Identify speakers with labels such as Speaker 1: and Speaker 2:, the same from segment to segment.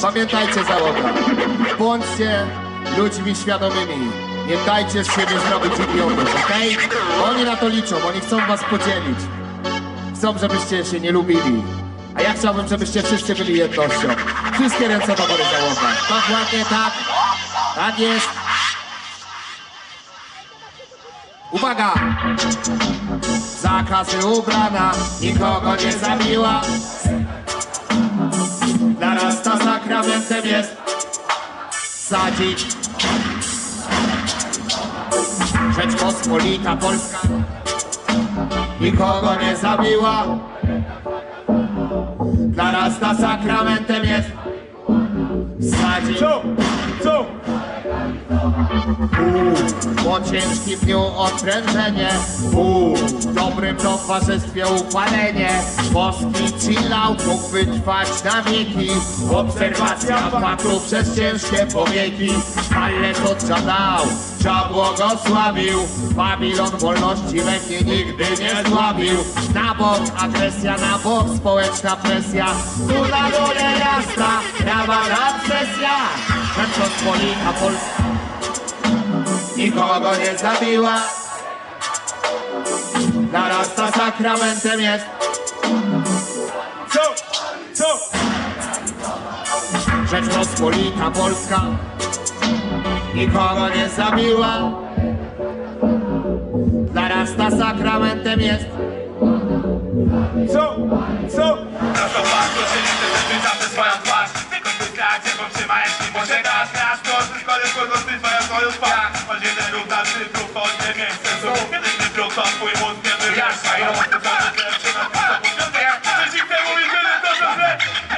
Speaker 1: Pamiętajcie, załoga, bądźcie ludźmi świadomymi. Nie dajcie z siebie zrobić idiotów, okej? Oni na to liczą, oni chcą was podzielić. Chcą, żebyście się nie lubili. A ja chciałbym, żebyście wszyscy byli jednością. Wszystkie ręce do góry, załoga. Dokładnie tak. Tak jest. Uwaga! Zakazy ubrana, nikogo nie zabiła. Narasta sakramentem jest sadzić. Rzeczpospolita Polska nikogo nie zabiła. Narasta sakramentem jest sadzić.
Speaker 2: Co?
Speaker 1: Po ciężkim dniu odprężenie, w dobrym towarzystwie upalenie. Boski chillout mógł wytrwać na wieki. Obserwacja faktu przez ciężkie powieki. Ale to Jah dał, Jah błogosławił. Babilon wolności we mnie nigdy nie zdławił. Na bok agresja, na bok społeczna presja. Tu na dole jasna, prawa obsesja. Rzeczpospolita Polska nikogo nie zabiła. Narasta sakramentem jest.
Speaker 2: Co?
Speaker 1: Rzeczpospolita Polska nikogo nie zabiła. Narasta sakramentem jest.
Speaker 2: Co?
Speaker 3: To fakt, że nie chcesz być zawsze swoją twarz. Tylko spyskacie, bo trzyma, jeśli może dasz. Grasz to, tylko jest kurwa, ty swoją twarz. Choć jeden ruch na cyfrów, choć nie miejsce słów. Kiedy ty wróg, to twój mózg nie wyjaśnia. I on to zawsze lepszy na tym samochodzie. Coś ich temu i tyle to, że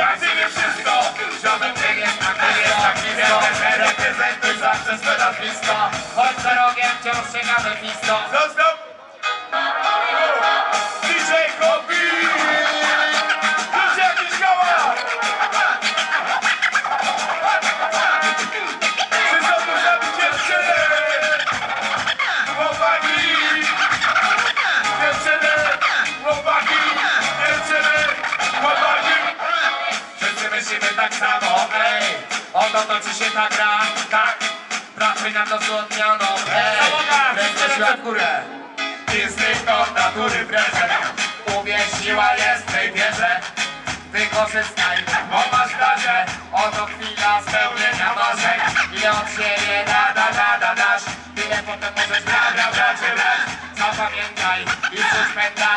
Speaker 3: ja ciebie wszystko. Ziomek nie jest tak, nie jest tak blisko. Reprezentuj zawsze swe nazwisko. Choć za rogiem wciąż sięgamy blisko.
Speaker 2: Zostaw! DJ Kopi!
Speaker 3: Tak samo, ej, oto toczy się ta gra, tak, pracuj na to złotnioną, ej, ręce świat w górę, instynkt natury wręcze, uwierz, siła jest w tej wierze, wykorzystaj, bo masz darze, oto chwila spełnienia marzeń, ile od siebie dasz, tyle potem możesz brać, zapamiętaj i cóż pęta,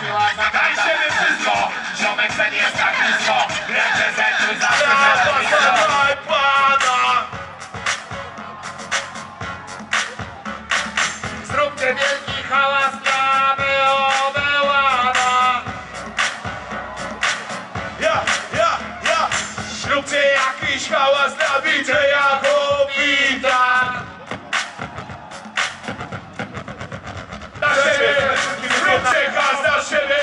Speaker 3: siła
Speaker 2: Daj siebie wszystko!
Speaker 3: ziomek ten jest tak blisko, reprezentuj zawsze zróbcie wielki hałas dla Beobełana.
Speaker 2: Ja! Zróbcie jakiś hałas dla DJ-a Kobita! Dla siebie! Zróbcie hałas dla siebie!